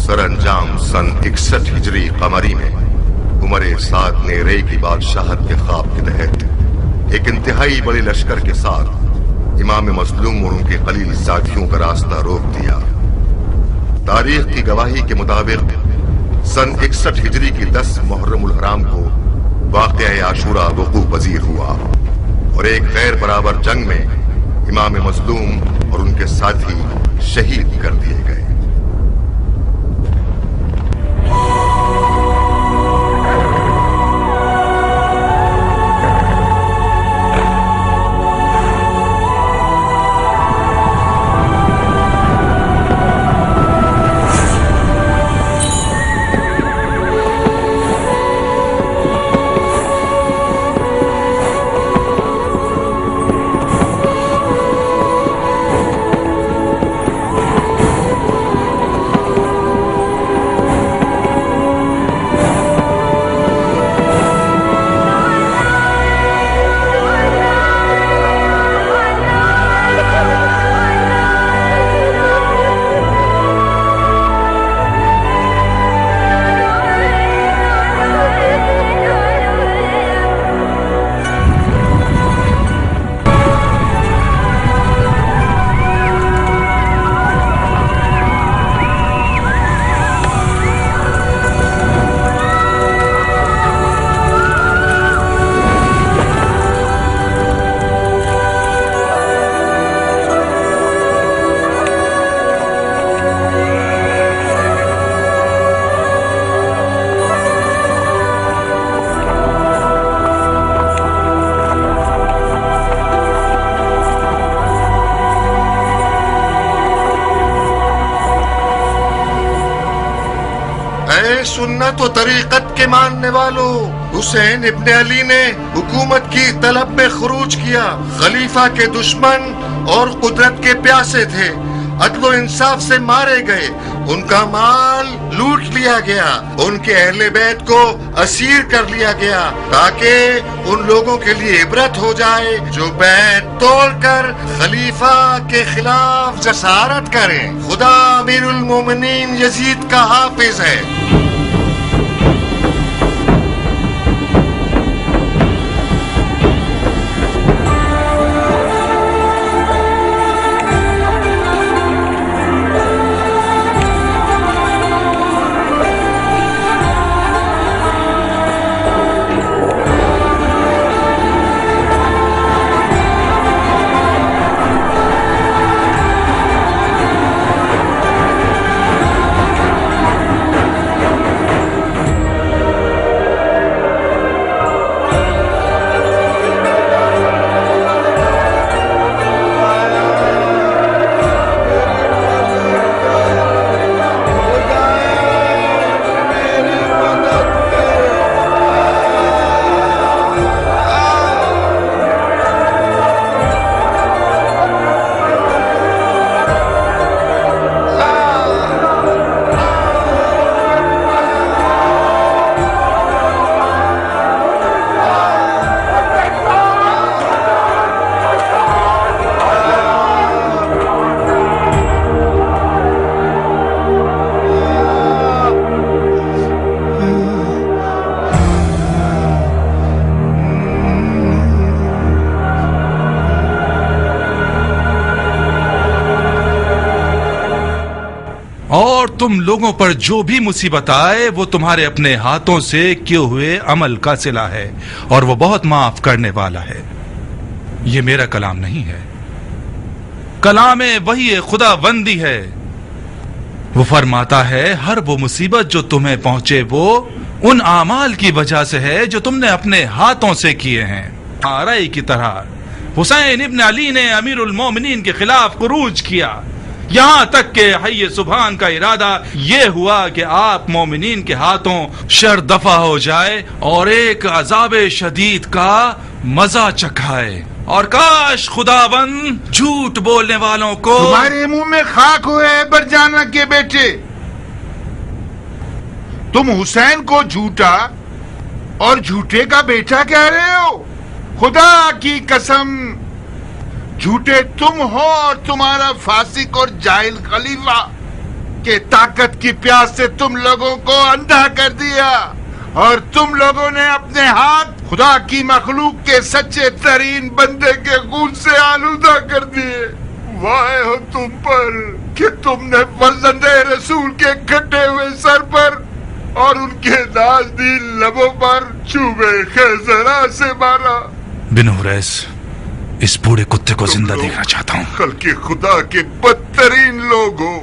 Sir अंजाम सन 61 हिजरी कमरी में उमर साद ने रे की बादशाहत के ख्वाब के तहत एक इंतहाई बड़े लश्कर के साथ इमाम मजलूम और उनके कलील साथियों का रास्ता रोक दिया। तारीख की गवाही के मुताबिक सन 61 हिजरी की 10 मुहर्रम उल हराम को वाक़या आशूरा वक़ू पजीर हुआ और एक गैर बराबर जंग में इमाम मजलूम और उनके साथी शहीद कर दिए गए। सुन्नत और तरीकत के मानने वालों, हुसैन इब्न अली ने हुकूमत की तलब में खुरूज किया। खलीफा के दुश्मन और कुदरत के प्यासे थे, अदलो इंसाफ से मारे गए, उनका माल लूट लिया गया, उनके अहले बैत को असीर कर लिया गया ताकि उन लोगों के लिए इबरत हो जाए जो बैत तोड़कर खलीफा के खिलाफ जसारत करें। खुदा अमीरुल मोमिनीन यजीद का हाफिज है। और तुम लोगों पर जो भी मुसीबत आए वो तुम्हारे अपने हाथों से किए हुए अमल का सिला है और वो बहुत माफ करने वाला है। ये मेरा कलाम नहीं है, कलाम वही खुदाबंदी है। वो फरमाता है हर वो मुसीबत जो तुम्हें पहुंचे वो उन आमाल की वजह से है जो तुमने अपने हाथों से किए हैं। आरई की तरह हुसैन इब्न अली ने अमीरुल मोमिनीन के खिलाफ खुरूज किया, यहाँ तक के हय्ये सुभान का इरादा ये हुआ कि आप मोमिनीन के हाथों शर दफा हो जाए और एक अजाब शदीद का मजा चखाए। और काश खुदाबंद झूठ बोलने वालों को तुम्हारे मुंह में खाक हुए बरजाना के बेटे। तुम हुसैन को झूठा और झूठे का बेटा कह रहे हो। खुदा की कसम, झूठे तुम हो और तुम्हारा फासिक और जाहिल खलीफा। के ताकत की प्यास से तुम लोगों को अंधा कर दिया और तुम लोगों ने अपने हाथ खुदा की मखलूक के सच्चे तरीन बंदे के खून से आलूदा कर दिए। वाह हो तुम पर कि तुमने फर्जंदे रसूल के कटे हुए सर पर और उनके नाज़नीन लबों पर चूबे खैजरा से मारा। बिन हुरैस, इस बूढ़े कुत्ते को जिंदा देखना चाहता हूँ। खल्के खुदा के बदतरीन लोग हो।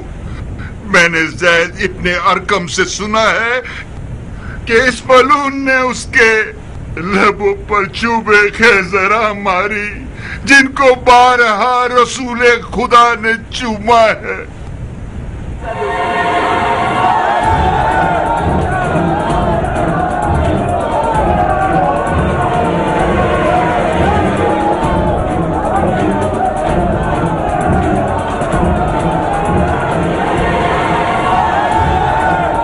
मैंने ज़ैद इब्ने अरकम से सुना है कि इस मलून ने उसके लबों पर चूबे खैजरा मारी जिनको बारहा रसूल खुदा ने चूमा है।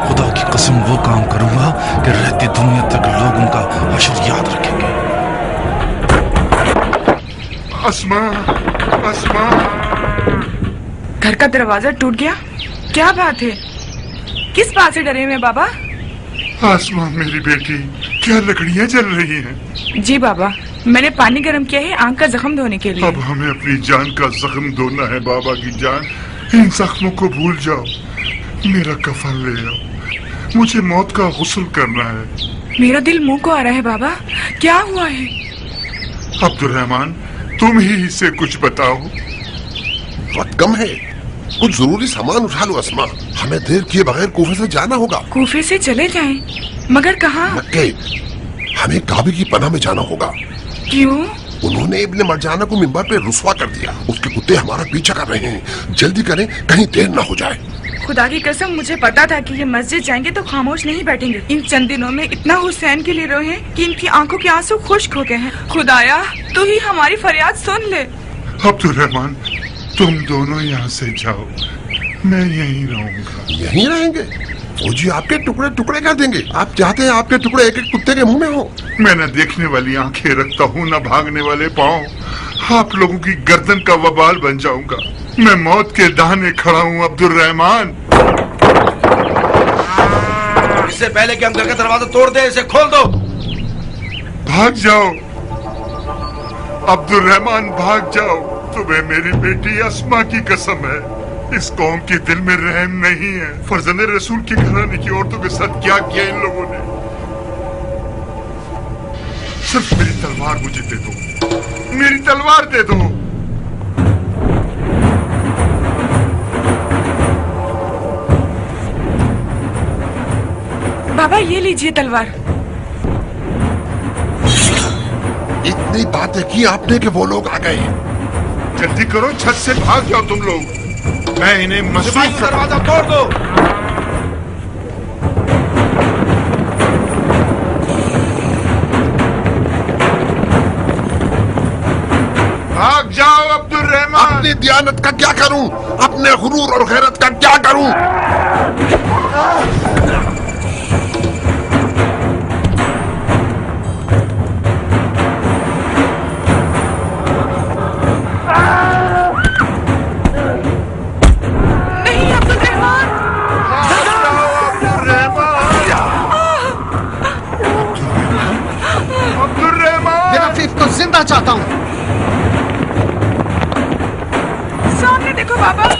खुदा की कसम वो काम करूंगा कि रहती दुनिया तक लोग उनका हश्र याद रखेंगे। अस्मा, अस्मा। घर का दरवाजा टूट गया? क्या बात है? किस बात से डरे हुए बाबा? अस्मा मेरी बेटी, क्या लकड़ियां जल रही हैं? जी बाबा, मैंने पानी गर्म किया है आंख का जख्म धोने के लिए। अब हमें अपनी जान का जख्म धोना है बाबा की जान। इन जख्मों को भूल जाओ। मेरा कफन ले आओ, मुझे मौत का गुस्ल करना है। मेरा दिल मुंह को आ रहा है बाबा, क्या हुआ है? अब्दुर्रहमान, तुम ही इसे कुछ बताओ। वक्त कम है, कुछ जरूरी सामान उठा लो अस्मा। हमें देर किए बगैर कूफे से जाना होगा। कूफे से चले जाएं, मगर कहाँ? मक्के। हमें काबे की पनाह में जाना होगा। क्यों? उन्होंने इब्ने मरजाना को मिंबर पे रुस्वा कर दिया। उसके कुत्ते हमारा पीछा कर रहे हैं। जल्दी करें, कहीं देर ना हो जाए। खुदा की कसम, मुझे पता था कि ये मस्जिद जाएंगे तो खामोश नहीं बैठेंगे। इन चंद दिनों में इतना हुसैन के लिए रोए हैं कि इनकी आंखों के आंसू खुश्क हो गए हैं। खुदाया, तू ही हमारी फरियाद सुन ले। अब्दुर्रहमान, तुम दोनों यहाँ से जाओ, मैं यहीं रहूंगा। यहीं रहेंगे? फौजी आपके टुकड़े टुकड़े कर देंगे। आप चाहते हैं आपके टुकड़े एक एक कुत्ते के मुंह में हो? मैं न देखने वाली आंखें रखता हूँ, न भागने वाले पाँव। आप लोगों की गर्दन का वबाल बन जाऊंगा। मैं मौत के दाने खड़ा हूँ अब्दुर्रहमान। इससे पहले कि हम घर का दरवाजा तोड़ दें, इसे खोल दो। भाग जाओ अब्दुर्रहमान, भाग जाओ। तुम्हें मेरी बेटी अस्मा की कसम है, इस कौम के दिल में रहम नहीं है। फर्जंदे रसूल की घराने की औरतों के साथ क्या किया इन लोगों ने। सिर्फ मेरी तलवार मुझे दे दो, मेरी तलवार दे दो। बाबा, ये लीजिए तलवार। इतनी बातें की आपने कि वो लोग आ गए। जल्दी करो, छत से भाग जाओ तुम लोग। मैं इन्हें मसूफ दरवाजा तोड़ दो। भाग जाओ अब्दुर्रहमान। अपनी दियानत का क्या करूं? अपने गुरूर और गैरत का क्या करूं? जिंदा चाहता हूँ। सामने देखो बाबा।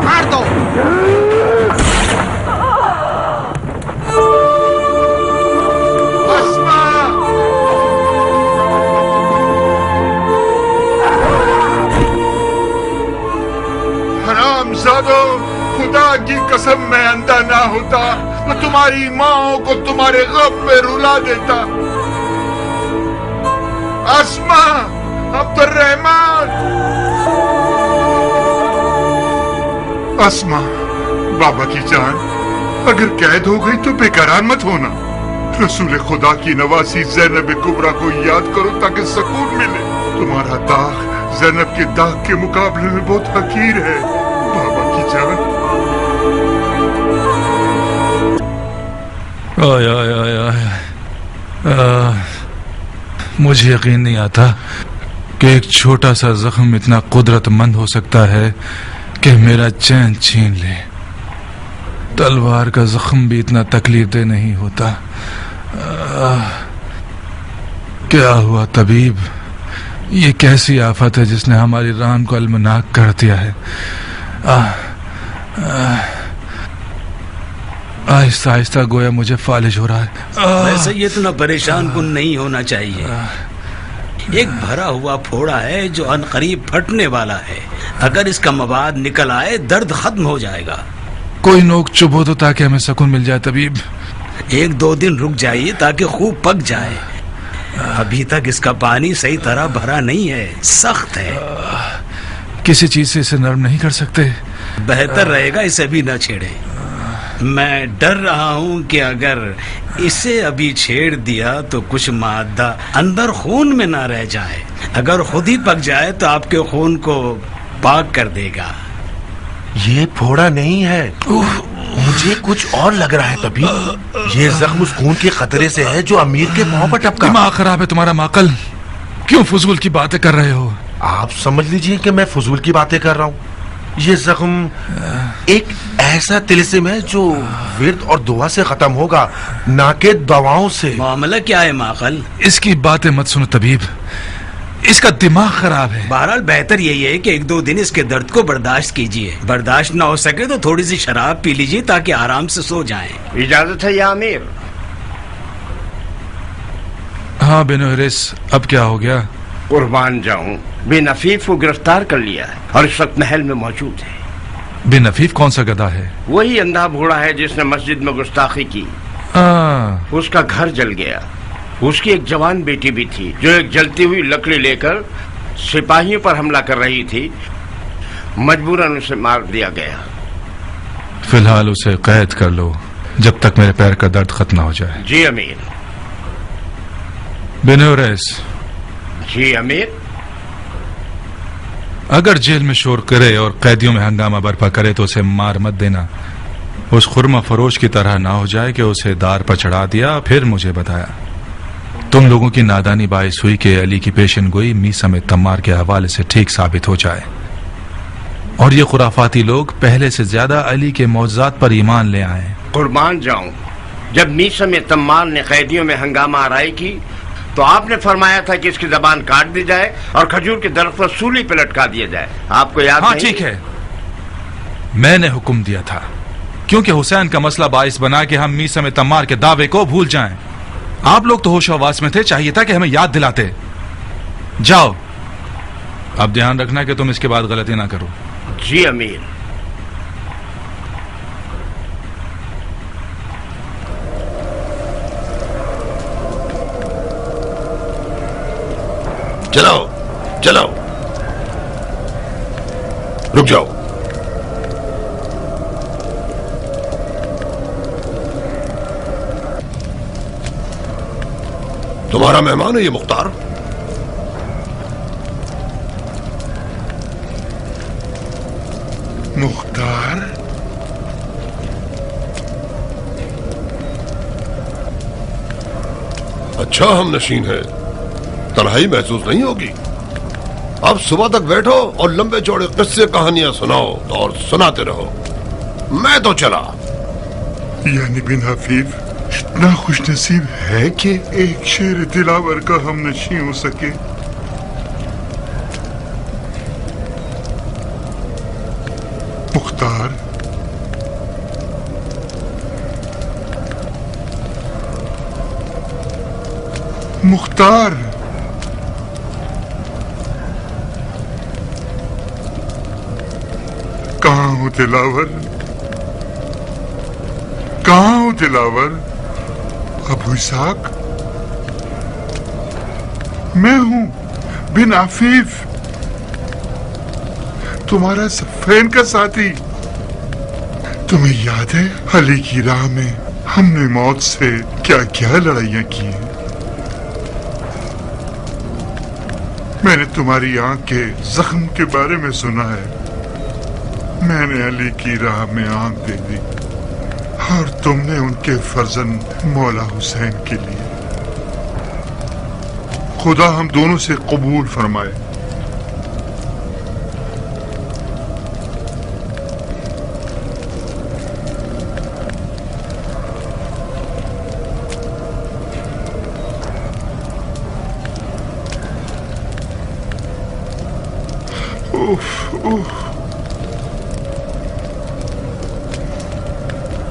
मार दो। खुदा की कसम, मैं अंधा ना होता तो तुम्हारी माँ को तुम्हारे गम में रुला देता। अस्मा, अब्दुर्रहमान। अस्मा, बाबा की जान, अगर कैद हो गई तो बेकरार मत होना। रसूल खुदा की नवासी ज़ैनब कुबरा को याद करो ताकि सुकून मिले। तुम्हारा दाग ज़ैनब के दाग के मुकाबले में बहुत हकीर है बाबा की जान। आय आय आय आय। मुझे यकीन नहीं आता कि एक छोटा सा जख्म इतना कुदरतमंद हो सकता है कि मेरा चैन छीन ले। तलवार का जख्म भी इतना तकलीफ दे नहीं होता। क्या हुआ तबीब? ये कैसी आफत है जिसने हमारी रान को अलमनाक कर दिया है? आहिस्ता आहिस्ता गोया मुझे फालिज हो रहा है। वैसे ये इतना परेशान कुन नहीं होना चाहिए। एक भरा हुआ फोड़ा है जो अनकरीब फटने वाला है। अगर इसका मवाद निकल आए दर्द खत्म हो जाएगा। कोई नोक चुभ हो तो ताकि हमें सुकून मिल जाए तबीब। 1-2 दिन रुक जाइए ताकि खूब पक जाए। अभी तक इसका पानी सही तरह भरा नहीं है, सख्त है। किसी चीज से इसे नरम नहीं कर सकते? बेहतर रहेगा इसे भी न छेड़े। मैं डर रहा हूँ कि अगर इसे अभी छेड़ दिया तो कुछ मादा अंदर खून में ना रह जाए। अगर खुद ही पक जाए तो आपके खून को पाक कर देगा। ये फोड़ा नहीं है, मुझे कुछ और लग रहा है तबीब। ये जख्म उस खून के खतरे से है जो अमीर के पांव पर टपका। दिमाग खराब है तुम्हारा माकल। क्यों फजूल की बातें कर रहे हो? आप समझ लीजिए कि मैं फजूल की बातें कर रहा हूँ। ये जख्म एक ऐसा तिलिस्म है जो विर्द और दुआ से खत्म होगा, ना कि दवाओं से। मामला क्या है माकल? इसकी बातें मत सुनो तबीब, इसका दिमाग खराब है। बहरहाल बेहतर यही है कि 1-2 दिन इसके दर्द को बर्दाश्त कीजिए। बर्दाश्त ना हो सके तो थोड़ी सी शराब पी लीजिए ताकि आराम से सो जाएं। इजाजत है या अमीर? हाँ बिन हरिस, अब क्या हो गया? कुर्बान जाऊं, बिन अफीफ को गिरफ्तार कर लिया है और इस वक्त महल में मौजूद है। बिन अफीफ कौन सा गधा है? वही अंधा बूढ़ा है जिसने मस्जिद में गुस्ताखी की। उसका घर जल गया। उसकी एक जवान बेटी भी थी जो एक जलती हुई लकड़ी लेकर सिपाहियों पर हमला कर रही थी। मजबूरन उसे मार दिया गया। फिलहाल उसे कैद कर लो जब तक मेरे पैर का दर्द खत्म ना हो जाए। जी अमीर। बिन हरिस। जी अमीर। अगर जेल में शोर करे और कैदियों में हंगामा बर्पा करे तो उसे मार मत देना। उस खुरमा फरोश की तरह ना हो जाए कि उसे दार पर चढ़ा दिया फिर मुझे बताया। तुम लोगों की नादानी बाइस हुई कि अली की पेशन गोई मीसा में तम्मार के हवाले से ठीक साबित हो जाए और ये खुराफाती लोग पहले से ज्यादा अली के मौजूदात पर ईमान ले आए। कुर्बान जाऊं, जब मीसा में तम्मार ने कैदियों में हंगामा आराई की तो आपने फरमाया था कि इसकी जबान काट दी जाए और खजूर के दरख्त पर सूली पे लटका दिया जाए। आपको याद हाँ नहीं? ठीक है, मैंने हुक्म दिया था क्योंकि हुसैन का मसला बाइस बना कि हम मीसा में तम्मार के दावे को भूल जाएं। आप लोग तो होश हवास में थे, चाहिए था कि हमें याद दिलाते। जाओ, अब ध्यान रखना कि तुम इसके बाद गलती ना करो। जी अमीर। चलो चलो, रुक जाओ। तुम्हारा मेहमान है ये मुख्तार? मुख्तार? अच्छा हम नशीन है, तन्हाई महसूस नहीं होगी। अब सुबह तक बैठो और लंबे चौड़े किस्से कहानियां सुनाओ और सुनाते रहो। मैं तो चला। यानी बिन हफीफ इतना खुश नसीब है कि एक शेर दिलावर का हम नशी हो सके। मुख्तार, मुख्तार, कहाँ हो दिलावर? कहाँ हो दिलावर? अबू इसाक, मैं हूं बिन आफीफ, तुम्हारा सफेन का साथी। तुम्हें याद है अली की राह में हमने मौत से क्या क्या लड़ाइयां की हैं। मैंने तुम्हारी आंख के जख्म के बारे में सुना है। मैंने अली की राह में आंख दे दी और तुमने उनके फर्जंद मौला हुसैन के लिए। खुदा हम दोनों से कबूल फरमाए।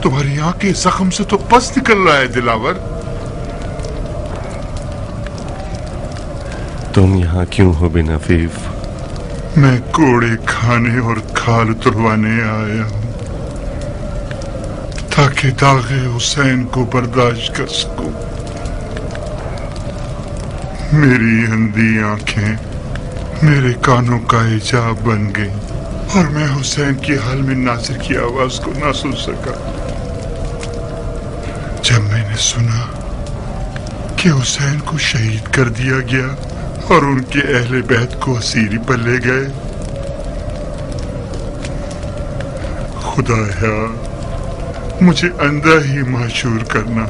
तुम्हारी आंख के जख्म से तो पस निकल रहा है दिलावर। तुम यहाँ क्यों हो बिन अफीफ? मैं कोड़े खाने और खाल उतरवाने आया हूं ताकि दागे हुसैन को बर्दाश्त कर सकूं। मेरी अंधी आंखें मेरे कानों का हिजाब बन गई और मैं हुसैन की हाल में नासिर की आवाज को ना सुन सका। जब मैंने सुना कि हुसैन को शहीद कर दिया गया और उनके अहले बैत को असीरी पर ले गए, खुदाया मुझे अंधा ही माशूर करना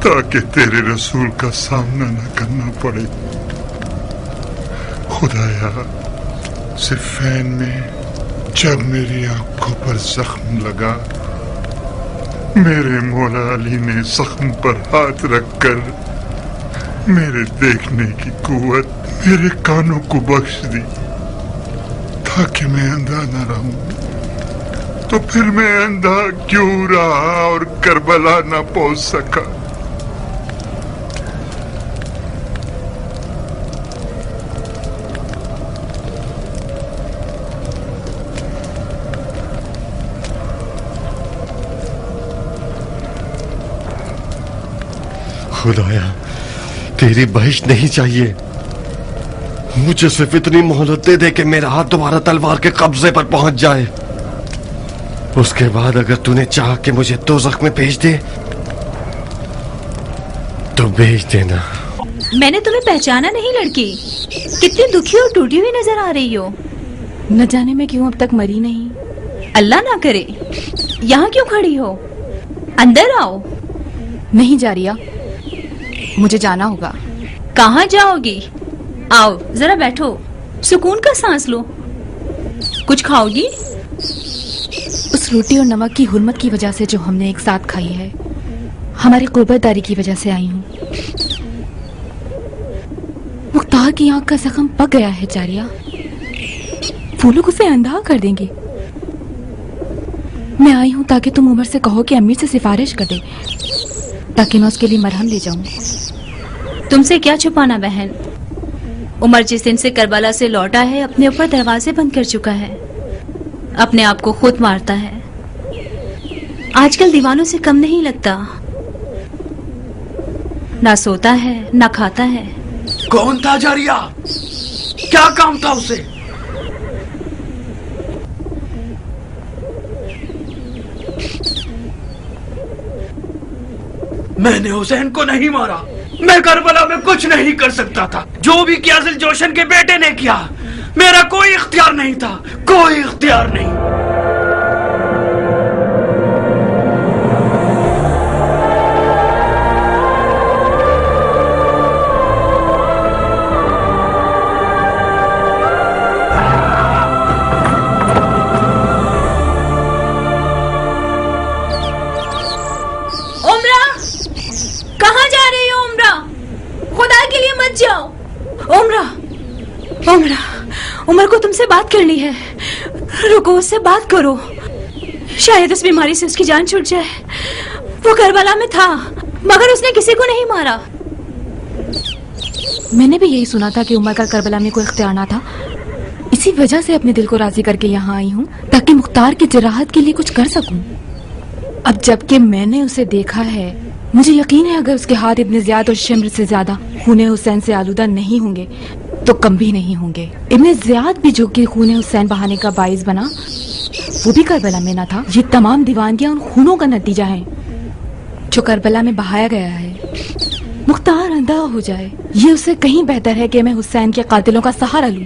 ताकि तेरे रसूल का सामना न करना पड़े। खुदाया सिफ़ैन में जब मेरी आंखों पर जख्म लगा, मेरे मौला अली ने जख्म पर हाथ रखकर मेरे देखने की कुव्वत मेरे कानों को बख्श दी ताकि मैं अंधा न रहूं। तो फिर मैं अंधा क्यों रहा और करबला न पहुंच सका? खुदाया तेरी बहिश नहीं चाहिए। मुझे सिर्फ इतनी मोहलत दे दे कि मेरा हाथ दोबारा तलवार के कब्जे पर पहुंच जाए। उसके बाद अगर तूने चाहा कि मुझे दोज़ख में भेज दे तो भेज देना। मैंने तुम्हें पहचाना नहीं लड़की। कितनी दुखी और टूटी हुई नजर आ रही हो। न जाने मैं क्यों अब तक मरी नहीं। अल्लाह ना करे। यहाँ क्यों खड़ी हो? अंदर आओ। नहीं जारिया, मुझे जाना होगा। कहाँ जाओगी? आओ जरा बैठो, सुकून का सांस लो। कुछ खाओगी? उस रोटी और नमक की हुर्मत की वजह से जो हमने एक साथ खाई है, हमारी कुर्बतदारी की वजह से आई हूँ। मुख्तार की आंख का जख्म पक गया है जारिया। वो लोग उसे अंधा कर देंगे। मैं आई हूँ ताकि तुम उमर से कहो कि अम्मी से सिफारिश कर दे ताकि मैं उसके लिए मरहम ले जाऊं। तुमसे क्या छुपाना बहन। उमर जिस दिन से करबला से लौटा है अपने ऊपर दरवाजे बंद कर चुका है। अपने आप को खुद मारता है। आजकल दीवानों से कम नहीं लगता। ना सोता है ना खाता है। कौन था जारिया? क्या काम था उसे? मैंने हुसैन को नहीं मारा। मैं करबला में कुछ नहीं कर सकता था। जो भी किया दिल जोशन के बेटे ने किया। मेरा कोई इख्तियार नहीं था, कोई इख्तियार नहीं। उमर को तुमसे बात करनी है। रुको, उससे बात करो। शायद इस बीमारी से उसकी जान छूट जाए। वो करबला में था मगर उसने किसी को नहीं मारा। मैंने भी यही सुना था कि उमर का करबला में कोई इख्तियार ना था। इसी वजह से अपने दिल को राजी करके यहाँ आई हूँ ताकि मुख्तार की जराहत के लिए कुछ कर सकूं। अब जबकि मैंने उसे देखा है, मुझे यकीन है अगर उसके हाथ इब्न ज़ियाद और शिम्र से ज्यादा खून हुसैन से आलूदा नहीं होंगे तो कम भी नहीं होंगे। इब्न ज़ियाद भी जो कि खून हुसैन बहाने का बाइस बना, वो भी करबला में ना था। ये तमाम दीवानगियां उन खूनों का नतीजा है जो करबला में बहाया गया है। मुख्तार अंधा हो जाए, ये उससे कहीं बेहतर है कि मैं हुसैन के कातिलों का सहारा लूं।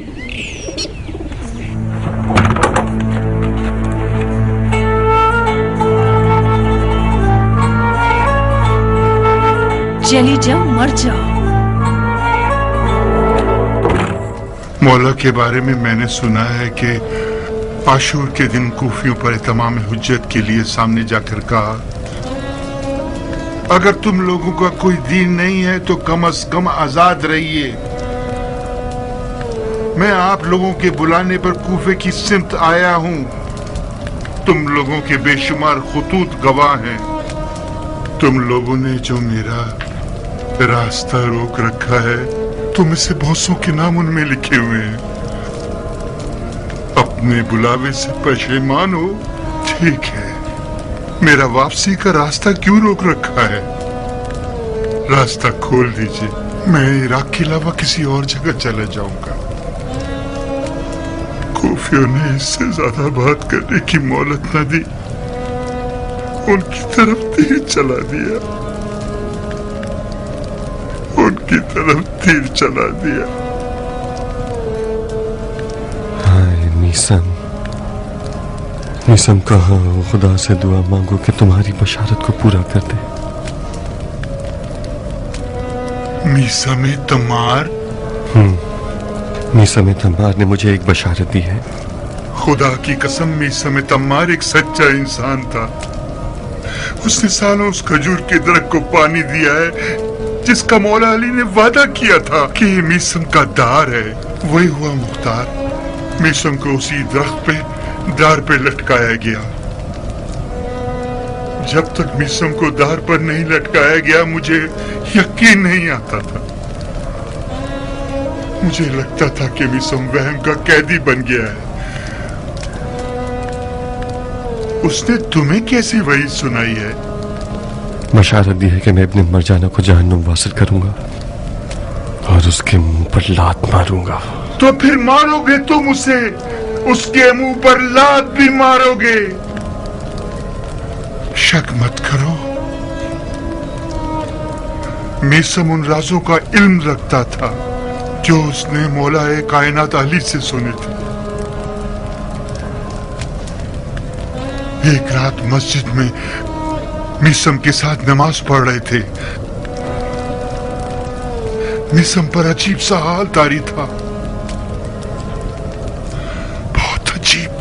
चली जाओ, मर जाओ। मौला के बारे में मैंने सुना है कि आशूर के दिन कूफियों पर तमाम हुज्जत के लिए सामने जाकर कहा, अगर तुम लोगों का कोई दीन नहीं है तो कम से कम आजाद रहिए। मैं आप लोगों के बुलाने पर कूफे की सिमत आया हूं। तुम लोगों के बेशुमार खुतूत गवाह हैं। तुम लोगों ने जो मेरा रास्ता रोक रखा है, तुम इसे बहुत सौ के नाम उनमें लिखे हुए हैं। अपने बुलावे से पशेमान हो, ठीक है, मेरा वापसी का रास्ता क्यों रोक रखा है? रास्ता खोल दीजिए, मैं इराक के अलावा किसी और जगह चले जाऊंगा। कूफियों ने इससे ज्यादा बात करने की मोहलत न दी, उनकी तरफ तीर चला दिया, उनकी तरफ तीर चला दिया। हाय मीसम, मीसम कहाँ हो? खुदा से दुआ मांगो कि तुम्हारी बशारत को पूरा कर दे। मीसम तमार? मीसम तमार ने मुझे एक बशारत दी है। खुदा की कसम, मीसम तमार एक सच्चा इंसान था। उसने सालों उस खजूर के दरख्त को पानी दिया है जिसका मौला अली ने वादा किया था कि ये मीसम का दार है। वही हुआ मुख्तार। मीसम को उसी दरख्त पे दार पे लटकाया गया। जब तक मीसम को दार पर नहीं लटकाया गया, मुझे यकीन नहीं आता था। मुझे लगता था कि मीसम वहम का कैदी बन गया है। उसने तुम्हें कैसी वही सुनाई है? बशारत दी है कि मैं इब्ने मरजाना को जहन्नुम वासिल करूंगा और उसके मुंह पर लात मारूंगा। तो फिर मारोगे तुम उसे? उसके मुंह पर लात भी मारोगे? शक मत करो, मीसम उन राजों का इल्म रखता था जो उसने मौलाए कायनात अली से सुने थे। एक रात मस्जिद में मीसम के साथ नमाज पढ़ रहे थे। मीसम पर अजीब सा हाल तारी था, बहुत अजीब।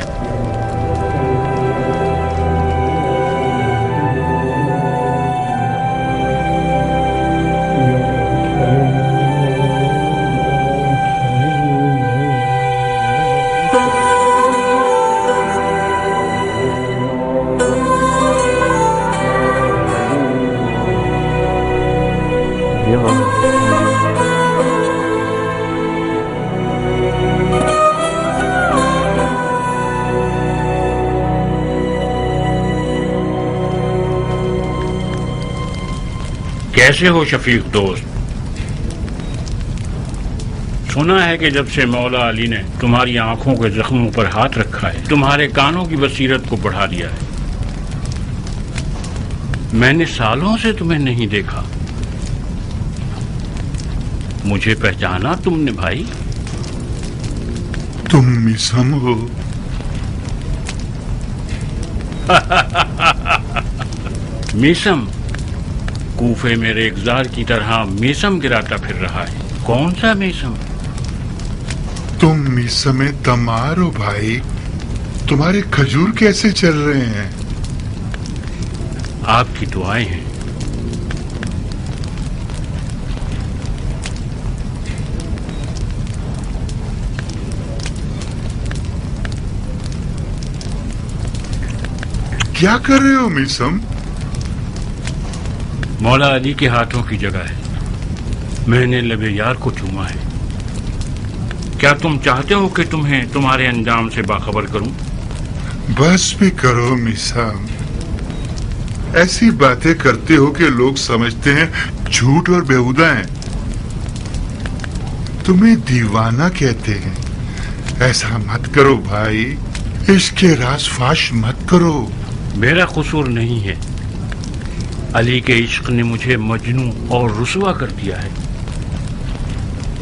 कैसे हो शफीक दोस्त? सुना है कि जब से मौला अली ने तुम्हारी आंखों के जख्मों पर हाथ रखा है, तुम्हारे कानों की बसीरत को बढ़ा दिया है। मैंने सालों से तुम्हें नहीं देखा। मुझे पहचाना तुमने भाई? तुम मीसम हो? मीसम? कूफे में रेगजार की तरह मीसम गिराता फिर रहा है। कौन सा मीसम? तुम मीसम तमार हो भाई। तुम्हारे खजूर कैसे चल रहे हैं? आपकी दुआएं हैं। क्या कर रहे हो मीसम? मौला अली के हाथों की जगह है। मैंने लबे यार को चूमा है। क्या तुम चाहते हो कि तुम्हें तुम्हारे अंजाम से बाखबर करूं? बस भी करो मीसम। ऐसी बातें करते हो कि लोग समझते हैं झूठ और बेहुदा हैं। तुम्हें दीवाना कहते हैं। ऐसा मत करो भाई, इसके राज फाश मत करो। मेरा कसूर नहीं है। علی کے عشق نے مجھے مجنون اور رسوا کر دیا ہے.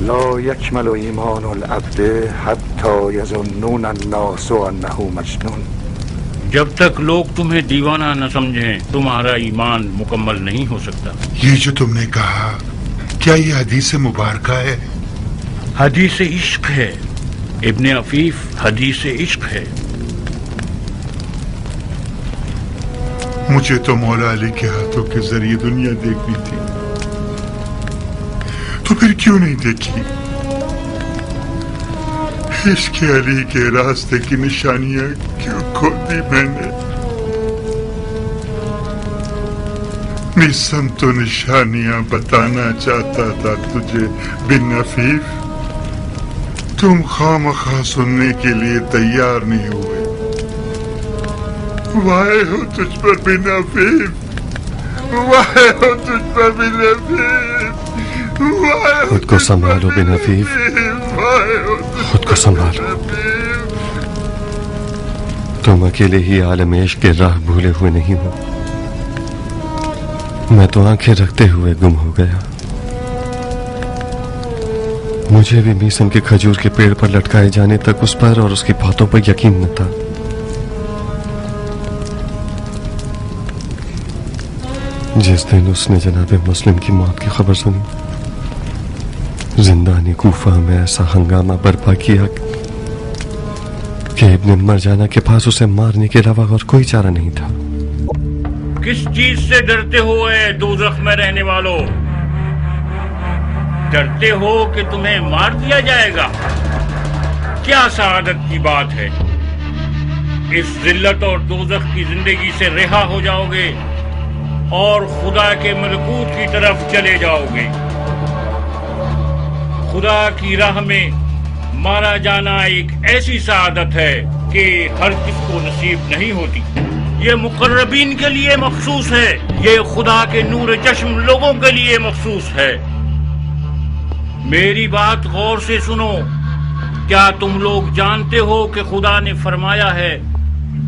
لا يكمل ایمان العبد حتی یظنون الناس انه مجنون. جب تک لوگ تمہیں دیوانہ نہ سمجھیں تمہارا ایمان مکمل نہیں ہو سکتا. یہ جو تم نے کہا کیا یہ حدیث مبارکہ ہے؟ حدیث عشق ہے ابن عفیف، حدیث عشق ہے. مجھے تو مولا علی کے ہاتھوں کے ذریعے دنیا دیکھنی تھی، تو پھر کیوں نہیں دیکھی؟ عشق علی کے راستے کی نشانیاں کیوں کھو دی میں نے؟ نیسم تو نشانیاں بتانا چاہتا تھا تجھے بن عفیف، تم خواہ سننے کے لیے تیار نہیں ہوئے. وائے ہو تجھ پر بن عفیف، وائے ہو تجھ پر بن عفیف. خود کو سنبھالو بن عفیف، خود کو سنبھالو. تم اکیلے ہی عالم عشق کے راہ بھولے ہوئے نہیں ہو. میں تو آنکھیں رکھتے ہوئے گم ہو گیا. مجھے بھی میسم کے کھجور کے پیڑ پر لٹکائے جانے تک اس پر اور اس کی باتوں پر یقین نہ تھا. جس دن اس نے جناب مسلم کی موت کی خبر سنی، زندانی کوفہ میں ایسا ہنگامہ برپا کیا کہ ابن مرجانہ کے پاس اسے مارنے کے علاوہ اور کوئی چارہ نہیں تھا. کس چیز سے ڈرتے ہو اے دوزخ میں رہنے والوں؟ ڈرتے ہو کہ تمہیں مار دیا جائے گا؟ کیا سعادت کی بات ہے. اس ذلت اور دوزخ کی زندگی سے رہا ہو جاؤ گے اور خدا کے ملکوت کی طرف چلے جاؤ گے. خدا کی راہ میں مارا جانا ایک ایسی سعادت ہے کہ ہر کس کو نصیب نہیں ہوتی. یہ مقربین کے لیے مخصوص ہے، یہ خدا کے نور چشم لوگوں کے لیے مخصوص ہے. میری بات غور سے سنو. کیا تم لوگ جانتے ہو کہ خدا نے فرمایا ہے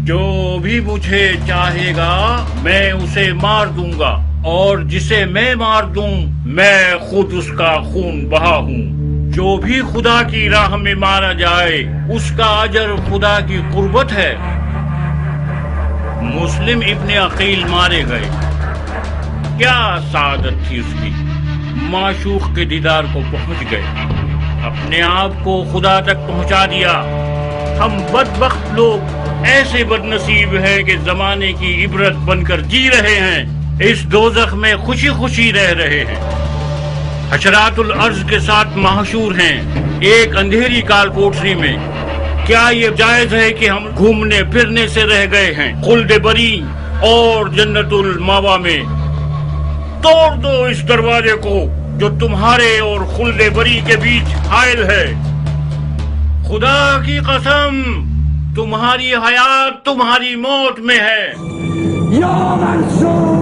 جو بھی مجھے چاہے گا میں اسے مار دوں گا، اور جسے میں مار دوں میں خود اس کا خون بہا ہوں. جو بھی خدا کی راہ میں مارا جائے اس کا اجر خدا کی قربت ہے. مسلم ابن عقیل مارے گئے. کیا سعادت تھی اس کی. معشوق کے دیدار کو پہنچ گئے، اپنے آپ کو خدا تک پہنچا دیا. ہم بدبخت لوگ ایسے بد نصیب ہیں کہ زمانے کی عبرت بن کر جی رہے ہیں، اس دوزخ میں خوشی خوشی رہ رہے ہیں. حشرات الارض کے ساتھ محشور ہیں ایک اندھیری کال کوٹری میں. کیا یہ جائز ہے کہ ہم گھومنے پھرنے سے رہ گئے ہیں خلد بری اور جنت الماوا میں؟ توڑ دو اس دروازے کو جو تمہارے اور خلد بری کے بیچ حائل ہے. خدا کی قسم تمہاری حیات تمہاری موت میں ہے. یا منصور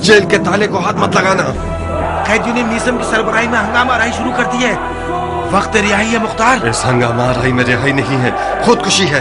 جیل کے تالے کو ہاتھ مت لگانا. قیدیوں نے میسم کی سربراہی میں ہنگامہ آرائی شروع کر دی ہے. وقت رہائی ہے مختار. اس ہنگامہ آرائی میں رہائی نہیں ہے، خودکشی ہے.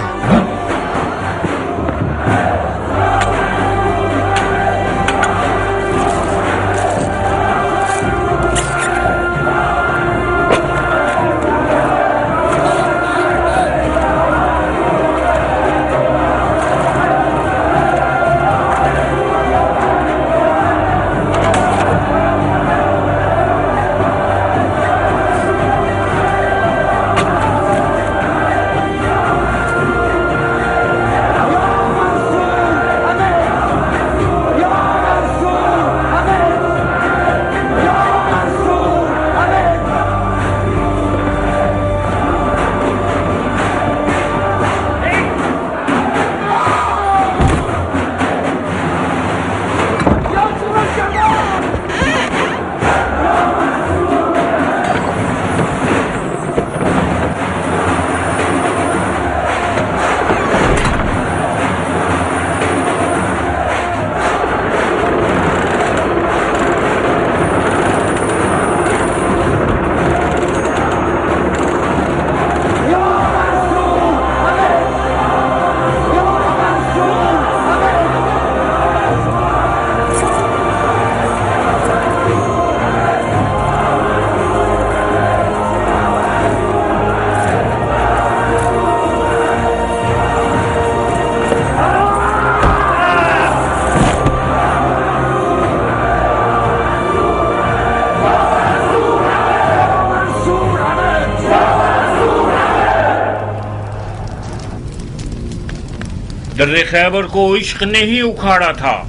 در خیبر کو عشق نے ہی اکھاڑا تھا،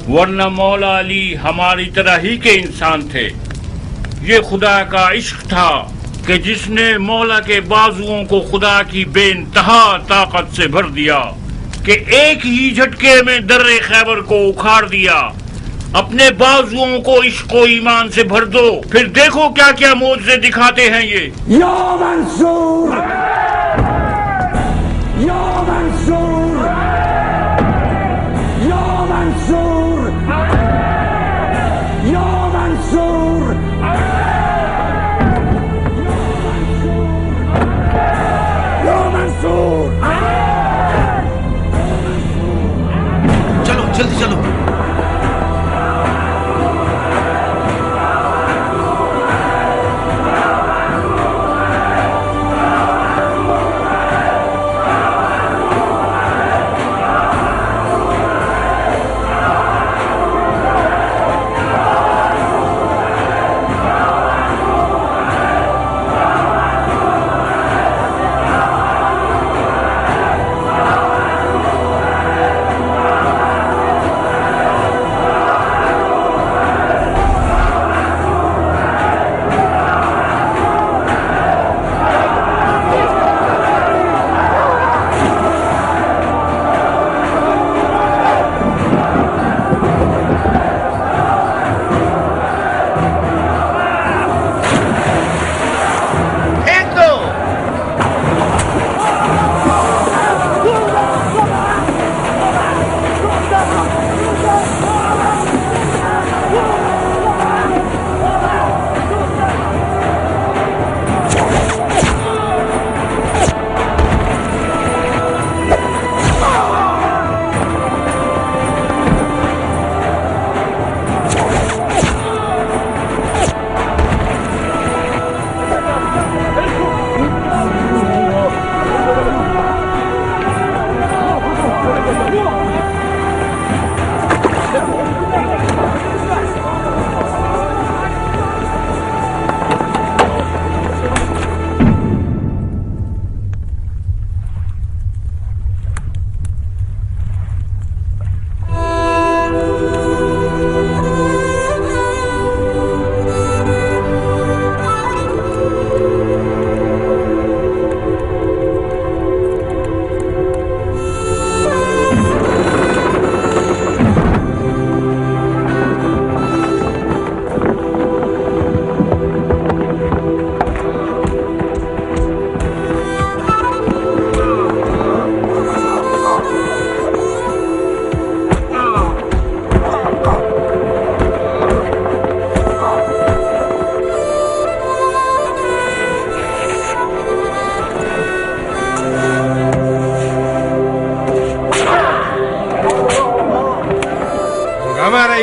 ورنہ مولا علی ہماری طرح ہی کے انسان تھے۔ یہ خدا کا عشق تھا کہ جس نے مولا کے بازوؤں کو خدا کی بے انتہا طاقت سے بھر دیا کہ ایک ہی جھٹکے میں در خیبر کو اکھاڑ دیا۔ اپنے بازوؤں کو عشق و ایمان سے بھر دو، پھر دیکھو کیا کیا معجزے دکھاتے ہیں یہ۔ یا منصور، یا منصور، یا منصور، یا منصور، یا منصور۔ چلو جلدی چلو۔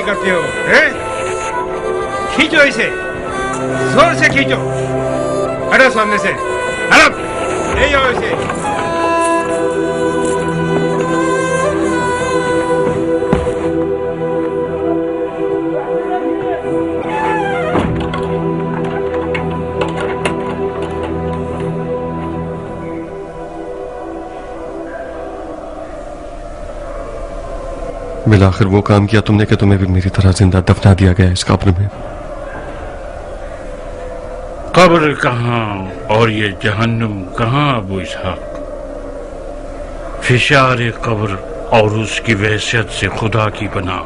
کرتے ہو؟ کھینچو اسے، زور سے کھینچو، ہٹو سامنے سے، ہٹو، لے جاؤ اسے۔ بالآخر وہ کام کیا تم نے کہ تمہیں بھی میری طرح زندہ دفنا دیا گیا اس قبر میں۔ قبر کہاں اور یہ جہنم کہاں ابو اسحاق؟ فشار قبر اور اس کی وحشت سے خدا کی پناہ۔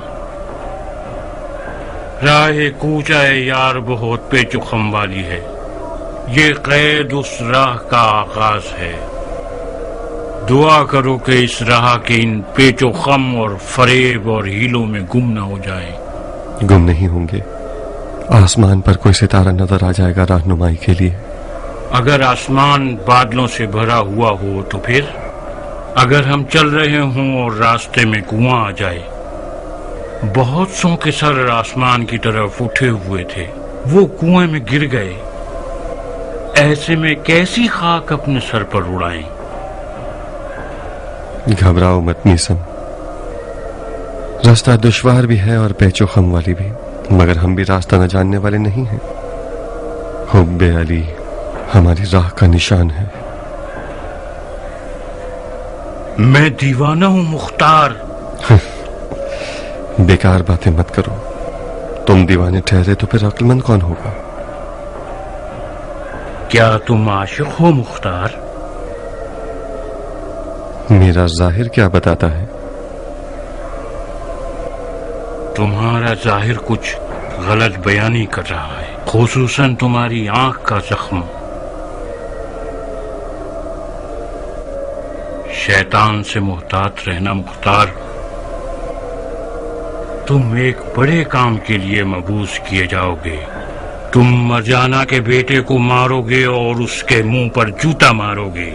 راہ کوچہ یار بہت پیچ و خم والی ہے، یہ قید اس راہ کا آغاز ہے۔ دعا کرو کہ اس راہ کے ان پیچ و خم اور فریب اور ہیلوں میں گم نہ ہو جائیں۔ گم نہیں ہوں گے، آسمان پر کوئی ستارہ نظر آ جائے گا رہنمائی کے لیے۔ اگر آسمان بادلوں سے بھرا ہوا ہو تو پھر؟ اگر ہم چل رہے ہوں اور راستے میں کنواں آ جائے؟ بہت سو کے سر آسمان کی طرف اٹھے ہوئے تھے، وہ کنویں میں گر گئے۔ ایسے میں کیسی خاک اپنے سر پر اڑائیں؟ گھبراؤ مت میسم، راستہ دشوار بھی ہے اور پیچ و خم والی بھی، مگر ہم بھی راستہ نہ جاننے والے نہیں ہیں۔ حب علی ہماری راہ کا نشان ہے۔ मैं दीवाना हूँ मुख्तार। बेकार बातें मत करो। तुम दीवाने ठहरे तो फिर अक्लमंद कौन होगा? क्या तुम आशिक हो मुख्तार? मेरा जाहिर क्या बताता है? तुम्हारा जाहिर कुछ गलत बयानी कर रहा है, खुसूसन तुम्हारी आंख का जख्म। शैतान से मुहतात रहना मुख्तार। तुम एक बड़े काम के लिए मबूस किए जाओगे। तुम मरजाना के बेटे को मारोगे और उसके मुंह पर जूता मारोगे।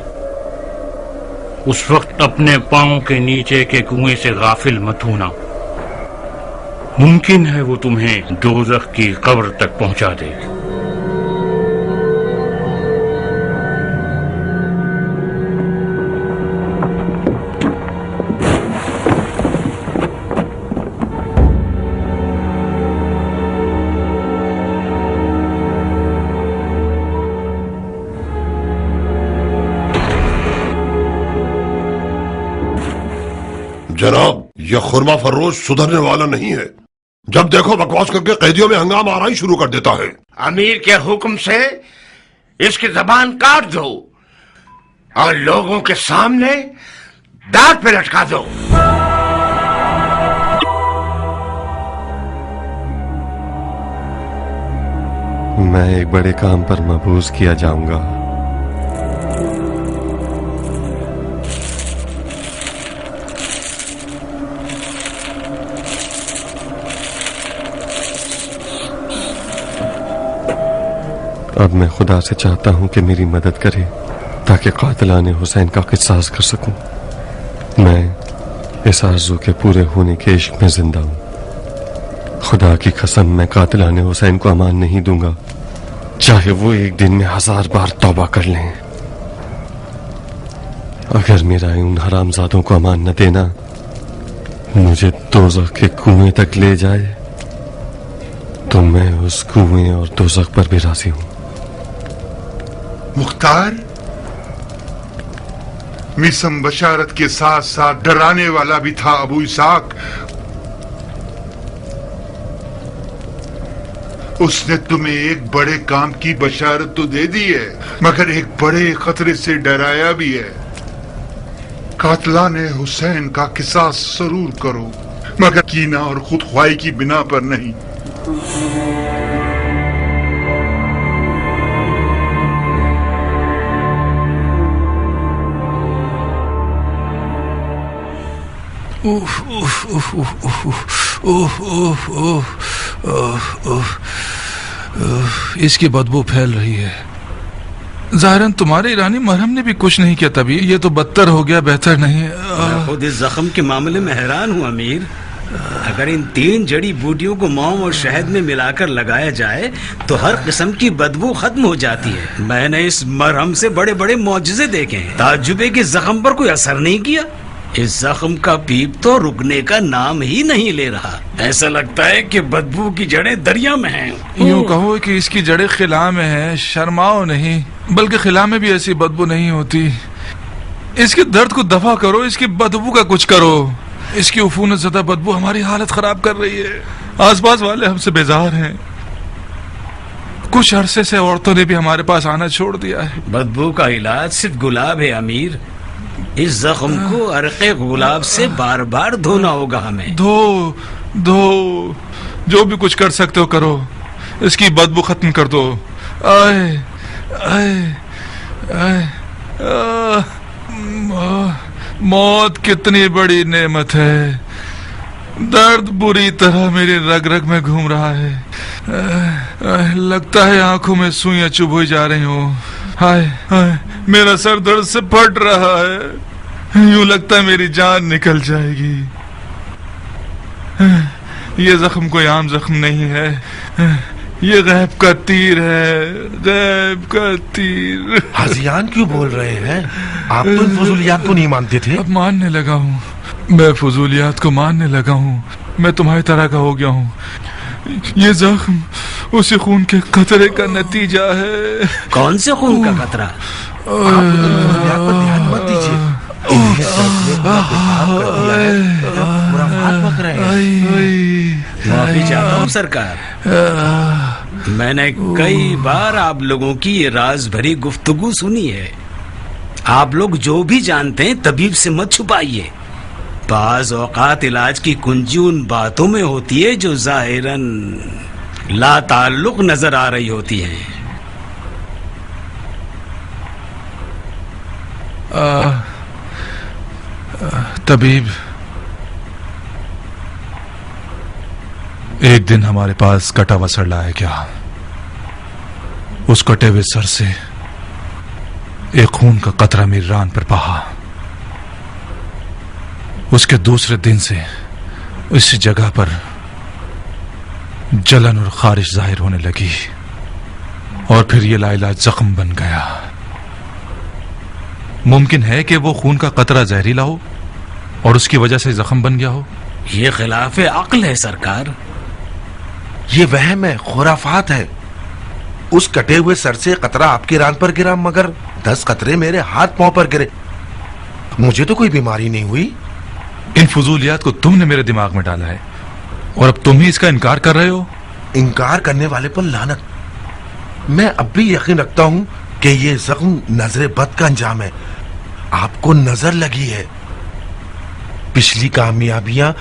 उस वक्त अपने पांव के नीचे के कुएं से गाफिल मत होना। मुमकिन है वो तुम्हें दोज़ख की कब्र तक पहुंचा दे। जनाब, यह खुरमा फरोश सुधरने वाला नहीं है। जब देखो बकवास करके कैदियों में हंगामा आना ही शुरू कर देता है। अमीर के हुक्म से इसकी जबान काट दो और लोगों के सामने दांत पे लटका दो। मैं एक बड़े काम पर मबूस किया जाऊंगा। अब मैं खुदा से चाहता हूं कि मेरी मदद करे ताकि कातिलाने हुसैन का किसास कर सकूं। मैं इस आरज़ू के पूरे होने के इश्क में जिंदा हूं। खुदा की कसम, मैं कातिलाने हुसैन को अमान नहीं दूंगा, चाहे वो एक दिन में 1000 बार तौबा कर लें। अगर मेरा उन हरामजादों को अमान न देना मुझे दोज़ख के कुएं तक ले जाए तो मैं उस कुएं और दोज़ख पर भी राजी हूं। मुख्तार, मिसम बशारत के साथ साथ डराने वाला भी था अबू इसाक। उसने तुम्हें एक बड़े काम की बशारत तो दे दी है, मगर एक बड़े खतरे से डराया भी है। कातलाने हुसैन का किसास जरूर करो, मगर कीना और खुद ख्वाही की बिना पर नहीं। इसकी बदबू फैल रही है। ज़ाहिरन तुम्हारे ईरानी मरहम ने भी कुछ नहीं किया, तभी ये तो बदतर हो गया, बेहतर नहीं। मैं खुद इस जख्म के मामले में हैरान हूँ अमीर। अगर इन 3 जड़ी बूटियों को मौम और शहद में मिलाकर लगाया जाए तो हर किस्म की बदबू खत्म हो जाती है। मैंने इस मरहम से बड़े बड़े मौजज़े देखे हैं, ताज्जुबे के जख्म पर कोई असर नहीं किया। इस जख्म का पीप तो रुकने का नाम ही नहीं ले रहा। ऐसा लगता है कि बदबू की जड़ें दरिया में हैं। यूं कहो कि इसकी जड़ें खिला में हैं। शर्माओ नहीं, बल्कि खिला में भी ऐसी बदबू नहीं होती। इसके दर्द को दफा करो, इसकी बदबू का कुछ करो। इसकी उफूनत ज़दा बदबू हमारी हालत खराब कर रही है। आसपास वाले हमसे बेजार हैं। कुछ अरसे से औरतों ने भी हमारे पास आना छोड़ दिया है। बदबू का इलाज सिर्फ गुलाब है अमीर। इस जख्म को अरक़े गुलाब से बार बार धोना होगा हमें। धो जो भी कुछ कर सकते हो करो, इसकी बदबू खत्म कर दो। आए आए आए मौत कितनी बड़ी नेमत है। दर्द बुरी तरह मेरी रग रग में घूम रहा है। लगता है आंखों में सुइयां चुभ हुई जा रही हो। हाय हाय, मेरा सर दर्द से फट रहा है। यूं लगता है मेरी जान निकल जाएगी। ये जख्म कोई आम जख्म नहीं है, ये गैब का तीर है, गैब का तीर। हाजियान क्यों बोल रहे हैं? आप तो फजूलियात को नहीं मानते थे। अब मानने लगा हूँ, मैं फजूलियात को मानने लगा हूँ। मैं तुम्हारी तरह का हो गया हूँ। ये जख्म उसी खून के कतरे का नतीजा है। कौन से खून का कतरा? आप फजूलियात पर ध्यान मत दीजिए। معافی چاہتا ہوں سرکار، میں نے کئی بار آپ لوگوں کی یہ راز بھری گفتگو سنی ہے. آپ لوگ جو بھی جانتے ہیں طبیب سے مت چھپائیے. بعض اوقات علاج کی کنجی ان باتوں میں ہوتی ہے جو ظاہراً لا تعلق نظر آ رہی ہوتی ہیں. طبیب، ایک دن ہمارے پاس کٹا ہوا سڑلا ہے کیا؟ اس کٹے ہوئے سر سے ایک خون کا قطرہ میری ران پر بہا. اس کے دوسرے دن سے اس جگہ پر جلن اور خارش ظاہر ہونے لگی اور پھر یہ لاعلاج زخم بن گیا. ممکن ہے کہ وہ خون کا قطرہ زہریلا ہو اور اس کی وجہ سے زخم بن گیا ہو؟ یہ خلاف عقل ہے سرکار. یہ وہم ہے، خرافات ہے. اس کٹے ہوئے سر سے قطرہ آپ کی ران پر گرا، مگر 10 قطرے میرے ہاتھ پاؤں پر گرے. مجھے تو کوئی بیماری نہیں ہوئی. ان فضولیات کو تم نے میرے دماغ میں ڈالا ہے اور اب تم ہی اس کا انکار کر رہے ہو. انکار کرنے والے پر لعنت. میں اب بھی یقین رکھتا ہوں کہ یہ زخم نظر بد کا انجام ہے. آپ کو نظر لگی ہے. پچھلی کامیابیاں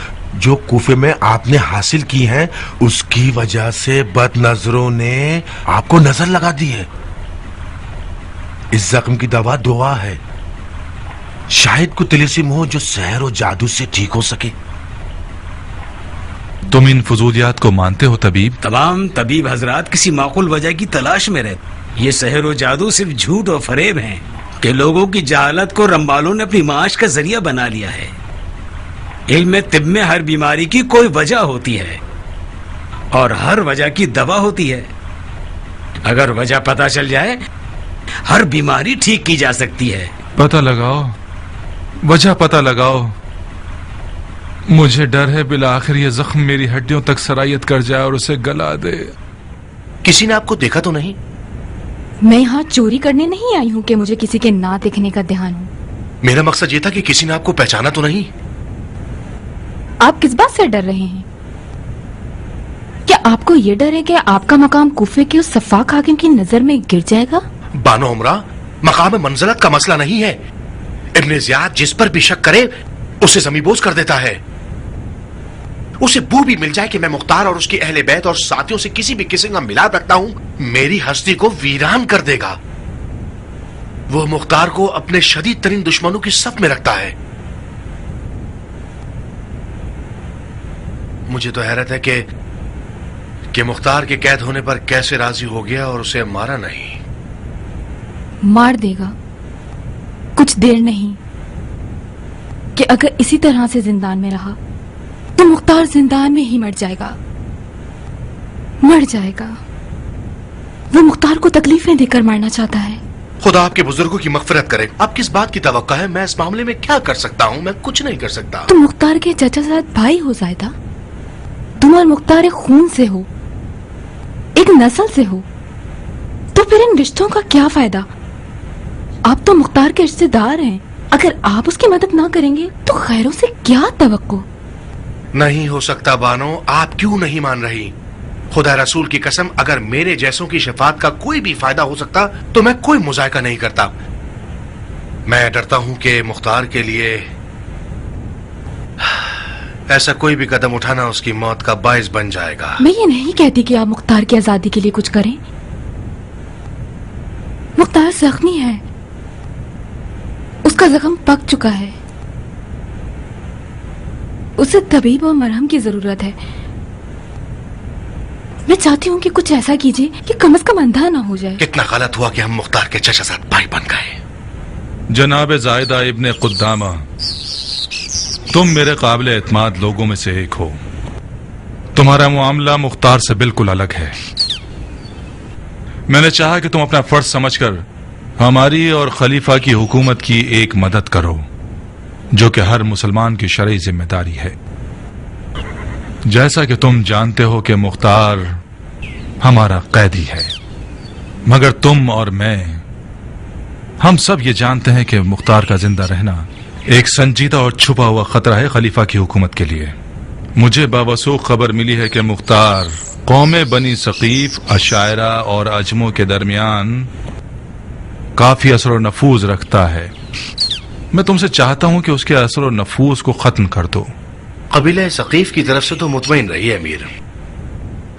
جو کوفے میں آپ نے حاصل کی ہیں اس کی وجہ سے بد نظروں نے آپ کو نظر لگا دی ہے. اس زخم کی دعا ہے. شاید کوئی طلسم ہو جو سحر و جادو سے ٹھیک ہو سکے. تم ان فضولیات کو مانتے ہو طبیب؟ تمام طبیب حضرات کسی معقول وجہ کی تلاش میں رہتے. یہ سحر و جادو صرف جھوٹ اور فریب ہیں کہ لوگوں کی جہالت کو رمبالوں نے اپنی معاش کا ذریعہ بنا لیا ہے. علم طب میں ہر بیماری کی کوئی وجہ ہوتی ہے اور ہر وجہ کی دوا ہوتی ہے. اگر وجہ پتہ چل جائے ہر بیماری ٹھیک کی جا سکتی ہے. پتہ لگاؤ، وجہ پتہ لگاؤ. مجھے ڈر ہے بالآخر یہ زخم میری ہڈیوں تک سرایت کر جائے اور اسے گلا دے. کسی نے آپ کو دیکھا تو نہیں؟ میں یہاں چوری کرنے نہیں آئی ہوں کہ مجھے کسی کے نہ دیکھنے کا دھیان ہو. میرا مقصد یہ تھا کہ کسی نے آپ کو پہچانا تو نہیں. آپ کس بات سے ڈر رہے ہیں؟ کیا آپ کو یہ ڈر ہے کہ آپ کا مقام کوفے کے اس سفاک حاکم کی نظر میں گر جائے گا؟ بانو عمرہ، مقام منزلت کا مسئلہ نہیں ہے. ابن زیاد جس پر بھی شک کرے اسے زمیں بوس کر دیتا ہے. اسے بو بھی مل جائے کہ میں مختار اور اس کی اہل بیت اور ساتھیوں سے کسی بھی قسم کا ملاد رکھتا ہوں، میری ہستی کو ویران کر دے گا. وہ مختار کو اپنے شدید ترین دشمنوں کی صف میں رکھتا ہے. مجھے تو حیرت ہے کہ مختار کے قید ہونے پر کیسے راضی ہو گیا اور اسے مارا نہیں. مار دے گا. کچھ دیر نہیں کہ اگر اسی طرح سے زندان میں رہا تو مختار زندان میں ہی مر جائے گا. مر جائے گا. وہ مختار کو تکلیفیں دے کر مارنا چاہتا ہے. خدا آپ کے بزرگوں کی مغفرت کرے. آپ کس بات کی توقع ہے؟ میں اس معاملے میں کیا کر سکتا ہوں؟ میں کچھ نہیں کر سکتا. تم مختار کے چچا زاد بھائی ہو زائدہ. تم اور مختار ایک خون سے ہو، ایک نسل سے ہو. تو پھر ان رشتوں کا کیا فائدہ؟ آپ تو مختار کے رشتے دار ہیں. اگر آپ اس کی مدد نہ کریں گے تو خیروں سے کیا توقع؟ نہیں ہو سکتا بانو. آپ کیوں نہیں مان رہی؟ خدا رسول کی قسم، اگر میرے جیسوں کی شفاعت کا کوئی بھی فائدہ ہو سکتا تو میں کوئی مذائقہ نہیں کرتا. میں ڈرتا ہوں کہ مختار کے لیے ایسا کوئی بھی قدم اٹھانا اس کی موت کا باعث بن جائے گا. میں یہ نہیں کہتی کہ آپ مختار کی آزادی کے لیے کچھ کریں. مختار زخمی ہے، اس کا زخم پک چکا ہے. اسے طبیب اور مرہم کی ضرورت ہے. میں چاہتی ہوں کہ کچھ ایسا کیجیے کہ کم از کم اندھا نہ ہو جائے. کتنا غلط ہوا کہ ہم مختار کے چچا زاد بھائی بن گئے. جناب زائدہ ابن قدامہ، تم میرے قابل اعتماد لوگوں میں سے ایک ہو. تمہارا معاملہ مختار سے بالکل الگ ہے. میں نے چاہا کہ تم اپنا فرض سمجھ کر ہماری اور خلیفہ کی حکومت کی ایک مدد کرو، جو کہ ہر مسلمان کی شرعی ذمہ داری ہے. جیسا کہ تم جانتے ہو کہ مختار ہمارا قیدی ہے، مگر تم اور میں، ہم سب یہ جانتے ہیں کہ مختار کا زندہ رہنا ایک سنجیدہ اور چھپا ہوا خطرہ ہے خلیفہ کی حکومت کے لیے. مجھے باوثوق خبر ملی ہے کہ مختار قوم بنی ثقیف، اشاعرہ اور اجموں کے درمیان کافی اثر و نفوذ رکھتا ہے. میں تم سے چاہتا ہوں کہ اس کے اثر و نفوذ کو ختم کر دو. قبیلہ ثقیف کی طرف سے تو مطمئن رہی ہے امیر.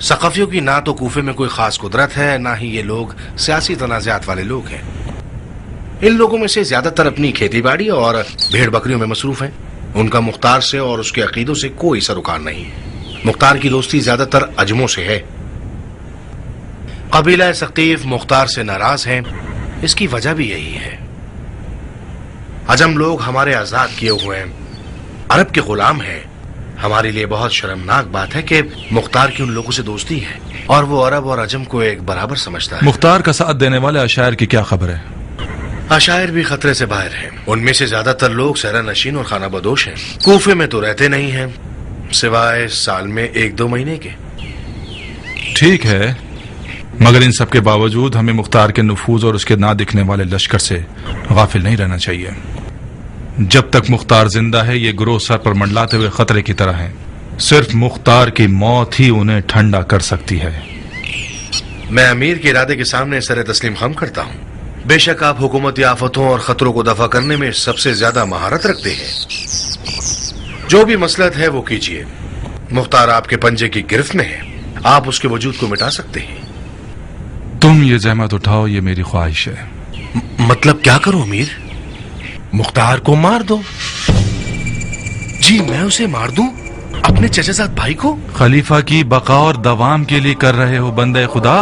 ثقفیوں کی نہ تو کوفے میں کوئی خاص قدرت ہے، نہ ہی یہ لوگ سیاسی تنازعات والے لوگ ہیں. ان لوگوں میں سے زیادہ تر اپنی کھیتی باڑی اور بھیڑ بکریوں میں مصروف ہیں. ان کا مختار سے اور اس کے عقیدوں سے کوئی سروکار نہیں. مختار کی دوستی زیادہ تر اجموں سے ہے. قبیلہ ثقیف مختار سے ناراض ہیں. اس کی وجہ بھی یہی ہے. اجم لوگ ہمارے آزاد کیے ہوئے ہیں، عرب کے غلام ہیں. ہمارے لیے بہت شرمناک بات ہے کہ مختار کی ان لوگوں سے دوستی ہے اور وہ عرب اور عجم کو ایک برابر سمجھتا ہے. مختار کا ساتھ دینے والے اشاعر کی کیا خبر ہے؟ اشاعر بھی خطرے سے باہر ہیں. ان میں سے زیادہ تر لوگ سہرا نشین اور خانہ بدوش ہیں. کوفے میں تو رہتے نہیں ہیں سوائے سال میں 1-2 مہینے کے. ٹھیک ہے، مگر ان سب کے باوجود ہمیں مختار کے نفوذ اور اس کے نہ دکھنے والے لشکر سے غافل نہیں رہنا چاہیے. جب تک مختار زندہ ہے یہ گروہ سر پر منڈلاتے ہوئے خطرے کی طرح ہیں. صرف مختار کی موت ہی انہیں ٹھنڈا کر سکتی ہے. میں امیر کے ارادے کے سامنے سر تسلیم خم کرتا ہوں. بے شک آپ حکومتی آفتوں اور خطروں کو دفع کرنے میں سب سے زیادہ مہارت رکھتے ہیں. جو بھی مصلحت ہے وہ کیجیے. مختار آپ کے پنجے کی گرفت میں ہے. آپ اس کے وجود کو مٹا سکتے ہیں. تم یہ زحمت اٹھاؤ، یہ میری خواہش ہے. مطلب کیا کروں امیر؟ مختار کو مار دو. جی میں اسے مار دوں؟ اپنے چچا زاد بھائی کو؟ خلیفہ کی بقا اور دوام کے لیے کر رہے ہو بندے خدا.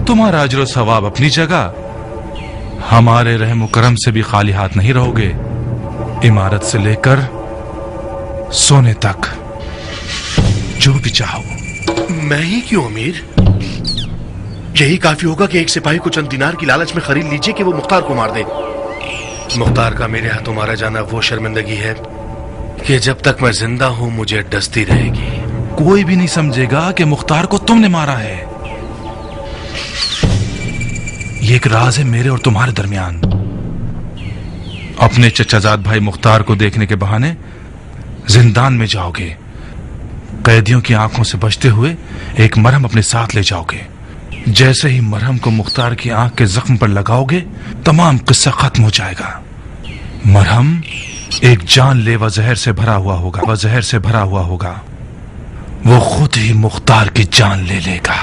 تمہارا اجر و ثواب اپنی جگہ. ہمارے رحم و کرم سے بھی خالی ہاتھ نہیں رہو گے. عمارت سے لے کر سونے تک جو بھی چاہو. میں ہی کیوں امیر؟ یہی کافی ہوگا کہ ایک سپاہی کو چند دینار کی لالچ میں خرید لیجئے کہ وہ مختار کو مار دے. مختار کا میرے ہاتھوں مارا جانا وہ شرمندگی ہے کہ جب تک میں زندہ ہوں مجھے ڈستی رہے گی. کوئی بھی نہیں سمجھے گا کہ مختار کو تم نے مارا ہے. یہ ایک راز ہے میرے اور تمہارے درمیان. اپنے چچا زاد بھائی مختار کو دیکھنے کے بہانے زندان میں جاؤ گے. قیدیوں کی آنکھوں سے بچتے ہوئے ایک مرہم اپنے ساتھ لے جاؤ گے. جیسے ہی مرہم کو مختار کی آنکھ کے زخم پر لگاؤ گے تمام قصہ ختم ہو جائے گا. مرہم ایک جان لیوا زہر سے بھرا ہوا ہوگا. وہ زہر سے بھرا ہوا ہوگا. وہ خود ہی مختار کی جان لے لے گا.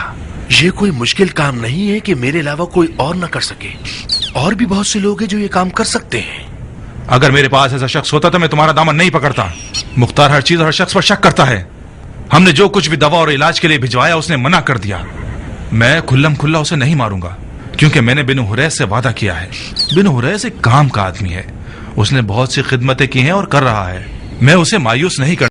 یہ کوئی مشکل کام نہیں ہے کہ میرے علاوہ کوئی اور نہ کر سکے. اور بھی بہت سے لوگ ہیں جو یہ کام کر سکتے ہیں. اگر میرے پاس ایسا شخص ہوتا تو میں تمہارا دامن نہیں پکڑتا. مختار ہر چیز اور ہر شخص پر شک کرتا ہے. ہم نے جو کچھ بھی دوا اور علاج کے لیے بھجوایا اس نے منع کر دیا. میں کھلم کھلا اسے نہیں ماروں گا کیونکہ میں نے بنو حریث سے وعدہ کیا ہے. بنو حریث ایک کام کا آدمی ہے. اس نے بہت سی خدمتیں کی ہیں اور کر رہا ہے. میں اسے مایوس نہیں کرتا.